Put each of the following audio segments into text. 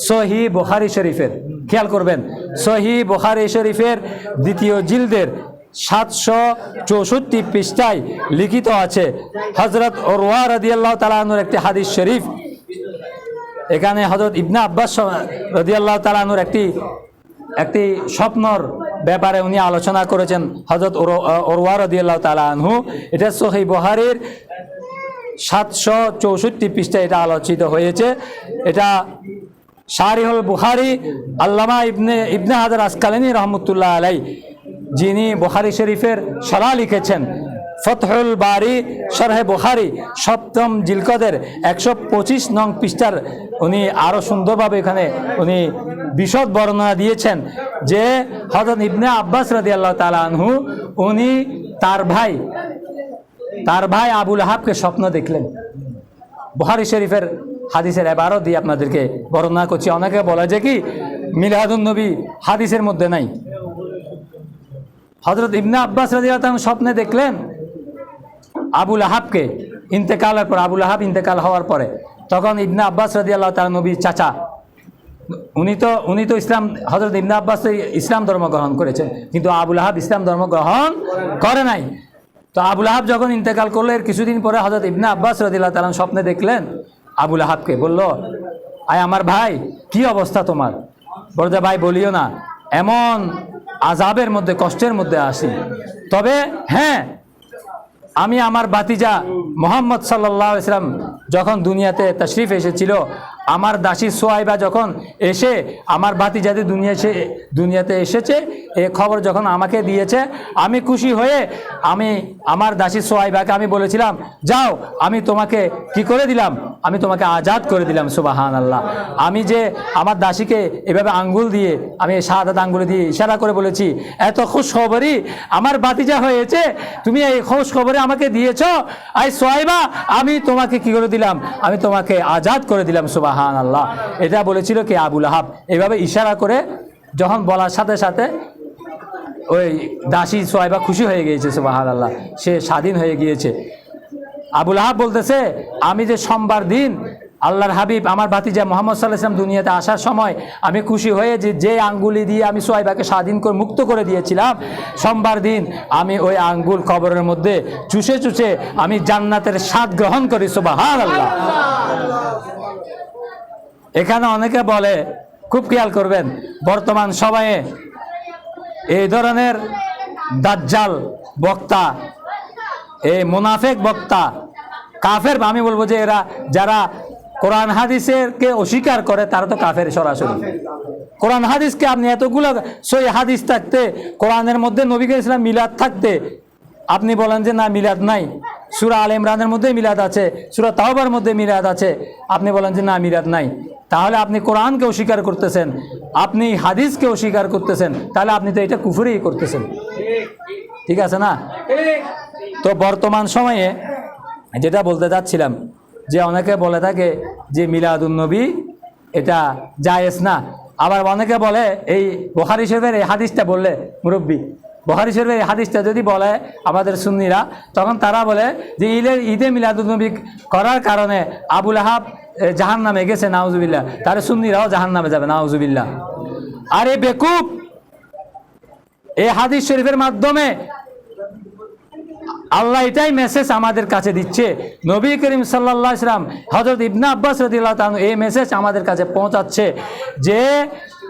সহিহ বুখারী শরীফের, খেয়াল করবেন, সহিহ বুখারী শরীফের দ্বিতীয় জিলদের 764 পৃষ্ঠায় লিখিত আছে হযরত উরওয়া রাদিয়াল্লাহু তাআলা আনহুর একটি হাদিস শরীফ। এখানে হযরত ইবনে আব্বাস রাদিয়াল্লাহু তাআলা আনহুর একটি স্বপ্নর ব্যাপারে উনি আলোচনা করেছেন হযরত উরওয়া রাদিয়াল্লাহু তাআলা আনহু। এটা সহিহ বুখারীর 764 পৃষ্ঠায় এটা আলোচিত হয়েছে। এটা শারিহুল বুখারী আল্লামা ইবনে হাজার আসকালানী রহমতুল্লাহ আলাইহি, যিনি বুখারী শরীফের শরহ লিখেছেন, ফতহুল বারী শরহে বুখারী 7ম জিলকদের 125 নং পৃষ্ঠার উনি আরো সুন্দরভাবে এখানে উনি বিশদ বর্ণনা দিয়েছেন যে হযরত ইবনে আব্বাস রাদিয়াল্লাহু তাআলা আনহু উনি তার ভাই আবু লাহাবকে স্বপ্ন দেখলেন। বুখারী শরীফের হাদিসের এবারও দিয়ে আপনাদেরকে বর্ণনা করছি। অনেকে বলে যে কি মিলাদুন নবী হাদিসের মধ্যে নাই। হযরত ইবনে আব্বাস রাদিয়াল্লাহু তাআলা স্বপ্নে দেখলেন আবু লাহাবকে, ইন্তেকালের পর, আবু লাহাব ইন্তেকাল হওয়ার পরে, তখন ইবনে আব্বাস রাদিয়াল্লাহু তাআলা নবীর চাচা, উনি তো ইসলাম, হযরত ইবনে আব্বাস ইসলাম ধর্ম গ্রহণ করেছেন, কিন্তু আবু লাহাব ইসলাম ধর্ম গ্রহণ করে নাই। তো আবু লাহাব যখন ইন্তেকাল করলো, এর কিছুদিন পরে হযরত ইবনে আব্বাস রাদিয়াল্লাহু তাআলা স্বপ্নে দেখলেন আবু লাহাবকে, বলল, আয় আমার ভাই, কি অবস্থা তোমার? বলতে, ভাই বলিও না, এমন আযাবের মধ্যে, কষ্টের মধ্যে আসি। তবে হ্যাঁ, আমি আমার ভাতিজা মুহাম্মদ সাল্লাল্লাহু আলাইহি ওয়াসাল্লাম যখন দুনিয়াতে তাশরিফ এসেছিল, আমার দাসী সুহাইবা যখন এসে আমার ভাতিজাদের দুনিয়াতে এসেছে, এই খবর যখন আমাকে দিয়েছে, আমি খুশি হয়ে আমি আমার দাসী সুহাইবাকে আমি বলেছিলাম, যাও, আমি তোমাকে কি করে দিলাম? আমি তোমাকে আজাদ করে দিলাম। সুবহানাল্লাহ। আমি যে আমার দাসীকে এভাবে আঙ্গুল দিয়ে, আমি শাহাদাত আঙ্গুল দিয়ে ইশারা করে বলেছি, এত খুশ খবরই আমার ভাতিজা হয়েছে, তুমি এই খুশ খবরে আমাকে দিয়েছ, আই সুহাইবা, আমি তোমাকে কি করে দিলাম? আমি তোমাকে আজাদ করে দিলাম। সুবহানাল্লাহ। এটা বলেছিল কে? আবু লাহাব। এভাবে ইশারা করে যখন বলার সাথে সাথে ওই দাসী সুহাইবা খুশি হয়ে গিয়েছে। সুবহানাল্লাহ। সে স্বাধীন হয়ে গিয়েছে। আবু লাহাব বলতেছে, আমি যে সোমবার দিন আল্লাহর হাবিব আমার ভাতিজা মুহাম্মদ সাল্লাল্লাহু আলাইহি ওয়াসাল্লাম দুনিয়াতে আসার সময় আমি খুশি হয়ে যে আঙ্গুলি দিয়ে আমি সুহাইবাকে স্বাধীন করে মুক্ত করে দিয়েছিলাম, সোমবার দিন আমি ওই আঙ্গুল কবরের মধ্যে চুষে চুষে আমি জান্নাতের স্বাদ গ্রহণ করি। সুবহানাল্লাহ। এখানে অনেকে বলে, খুব খেয়াল করবেন, বর্তমান সময়ে এই ধরনের দাজ্জাল বক্তা, এই মুনাফিক বক্তা, কাফের, আমি বলবো যে এরা যারা কোরআন হাদিসকে অস্বীকার করে তারা তো কাফের সরাসরি। কোরআন হাদিসকে আপনি এতগুলো সহিহ হাদিস থাকতে, কোরআনের মধ্যে নবী করিম সাল্লাল্লাহু আলাইহি ওয়াসাল্লাম মিলাদ থাকতে আপনি বলেন যে না, মিলাদ নাই। সূরা আলে ইমরানের মধ্যে মিলাদ আছে, সূরা তাওবার মধ্যে মিলাদ আছে, আপনি বলেন যে না, মিলাদ নাই। তাহলে আপনি কোরআনকে অস্বীকার করতেছেন, আপনি হাদিসকে অস্বীকার করতেছেন, তাহলে আপনি তো এটা কুফরই করতেছেন। ঠিক আছে না? তো বর্তমান সময়ে যেটা বলতে যাচ্ছিলাম, যে অনেকে বলে থাকে যে মিলাদুন নবী এটা জায়েজ না। আবার অনেকে বলে এই বুখারী শরীফের এই হাদিসটা বললে, মুরব্বী বুখারী শরীফের এই হাদিসটা যদি বলে আমাদের সুন্নিরা, তখন তারা বলে যে ঈদে মিলাদুন নবী করার কারণে আবু লাহাব জাহান্নামে গেছে, নাউজুবিল্লাহ, তাহলে সুন্নিরাও জাহান্নামে যাবে, নাউজুবিল্লাহ। আরে বেকুব, এই হাদিস শরীফের মাধ্যমে আল্লাহ এটাই মেসেজ আমাদের কাছে দিচ্ছে। নবী করিম সাল্লাল্লাহু আলাইহি ওয়াসাল্লাম, হযরত ইবনে আব্বাস রাদিয়াল্লাহু তাআলা এই মেসেজ আমাদের কাছে পৌঁছাচ্ছে যে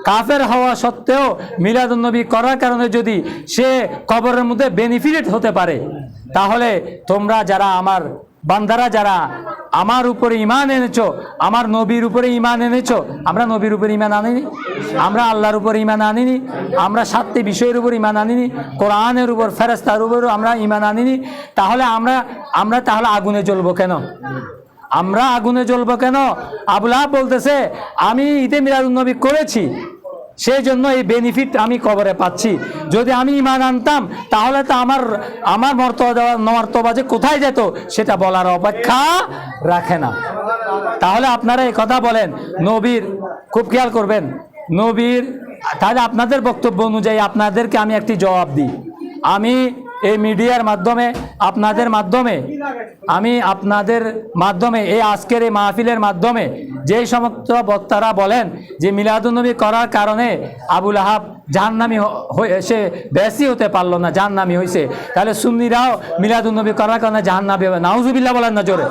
কাফের হওয়া সত্ত্বেও মিলাদুন নবী করার কারণে যদি সে কবরের মধ্যে বেনিফিট হতে পারে, তাহলে তোমরা যারা আমার বান্দারা, যারা আমার উপরে ঈমান এনেছো, আমার নবীর উপরে ঈমান এনেছো, আমরা নবীর উপরে ঈমান আনিনি, আমরা আল্লাহর উপরে ঈমান আনিনি, আমরা 7টি বিষয়ের উপর ঈমান আনিনি, কোরআনের উপর, ফেরেশতার উপর আমরা ঈমান আনিনি, তাহলে আমরা তাহলে আগুনে জ্বলবো কেন? আমরা আগুনে জ্বলবো কেন? আবু লাহাব বলতেছে, আমি ঈদে মিলাদুন নবী করেছি, সেই জন্য এই বেনিফিট আমি কবরে পাচ্ছি। যদি আমি ঈমান আনতাম তাহলে তো আমার মর্তবা যে কোথায় যেত সেটা বলার অপেক্ষা রাখে না। তাহলে আপনারা এই কথা বলেন নবীর, খুব খেয়াল করবেন, নবীর, তাহলে আপনাদের বক্তব্য অনুযায়ী আপনাদেরকে আমি একটি জবাব দিই। আমি এই মিডিয়ার মাধ্যমে, আপনাদের মাধ্যমে, আমি আপনাদের মাধ্যমে, এই আজকের এই মাহফিলের মাধ্যমে যেই সমস্ত বক্তারা বলেন যে মিলাদুন্নবী করার কারণে আবুল আহাব জাহান্নামী সে বেশি হতে পারলো না, জাহান্নামী হয়েছে, তাহলে সুন্নিরাও মিলাদুন্নবী করার কারণে জাহান্নামী হবে। নাউজুবিল্লাহ বলেন না জোরে।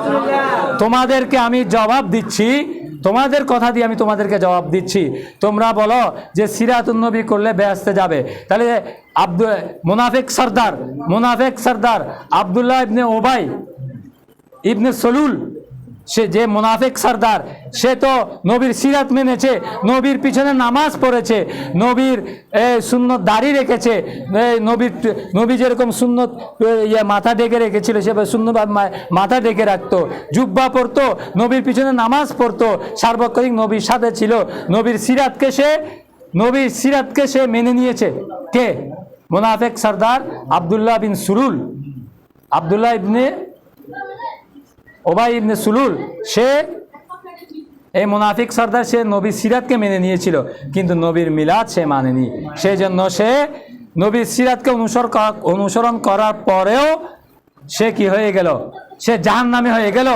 তোমাদেরকে আমি জবাব দিচ্ছি, তোমাদের কথা দিয়ে আমি তোমাদেরকে জবাব দিচ্ছি। তোমরা বলো যে সিরাতুন্নবী করলে বেহেশতে যাবে, তাহলে মুনাফিক সরদার আব্দুল্লাহ ইবনে ওবাই ইবনে সলুল, সে যে মুনাফিক সরদার, সে তো নবীর সিরাত মেনেছে, নবীর পিছনে নামাজ পড়েছে, নবীর সুন্নত দাড়ি রেখেছে, নবী যেরকম সুন্নত মাথা ডেকে রেখেছিল সেভাবে সুন্নত মাথা ডেকে রাখতো, জুব্বা পরতো, নবীর পিছনে নামাজ পড়তো, সার্বক্ষণিক নবীর সাথে ছিল, নবীর সিরাতকে সে মেনে নিয়েছে। কে? মুনাফিক সরদার আব্দুল্লাহ ইবনে ওবাই ইবনে সুলুল। সে এই মুনাফিক সরদার, সে নবীর সিরাতকে মেনে নিয়েছিল, কিন্তু নবীর মিলাদ সে মানেনি। সেই জন্য সে নবীর সিরাতকে অনুসরণ করার পরেও সে কি হয়ে গেল? সে জাহান্নামী হয়ে গেল।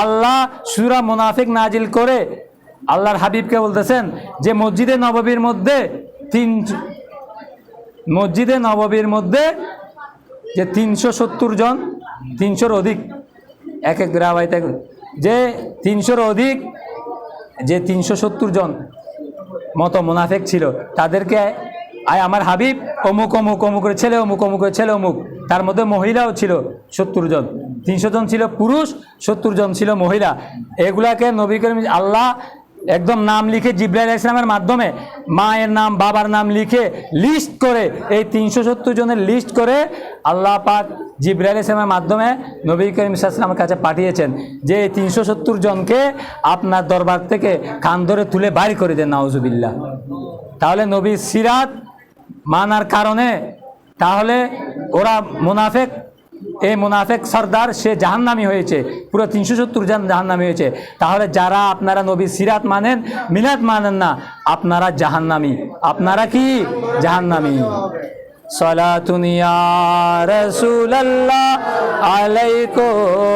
আল্লাহ সূরা মুনাফিক নাজিল করে আল্লাহর হাবিবকে বলতেছেন যে মসজিদে নববীর মধ্যে যে 370 জন, 300-র অধিক, এক এক রাওয়ায়াতে যে 300-র অধিক, যে 370 জন মতো মুনাফিক ছিল, তাদেরকে আমার হাবিব অমুক অমুক অমুকের ছেলে, অমুক অমুকের ছেলে অমুক, তার মধ্যে মহিলাও ছিল 70 জন। 300 জন ছিল পুরুষ, 70 জন ছিল মহিলা। এগুলাকে নবী করিম আল্লাহ একদম নাম লিখে জিবরাইল আলাইহিস সালামের মাধ্যমে মায়ের নাম, বাবার নাম লিখে লিস্ট করে, এই 370 জনের লিস্ট করে আল্লাহ পাক জিবরাইল আলাইহিস সালামের মাধ্যমে নবী করিম সাল্লাল্লাহু আলাইহি ওয়াসাল্লামের কাছে পাঠিয়েছেন যে এই 370 জনকে আপনার দরবার থেকে কান ধরে তুলে বাইর করে দেন, নাউজুবিল্লাহ। তাহলে নবীর সিরাত মানার কারণে তাহলে ওরা মুনাফিক, এই মুনাফিক সরদার সে জাহান্নামী হয়েছে, পুরো 370 জন জাহান্নামী হয়েছে। তাহলে যারা আপনারা নবীর সিরাত মানেন, মিলাদ মানেন না, আপনারা জাহান্নামী। আপনারা কি জাহান্নামী? সালাতুন ইয়া রাসূলুল্লাহ আলাইকুম।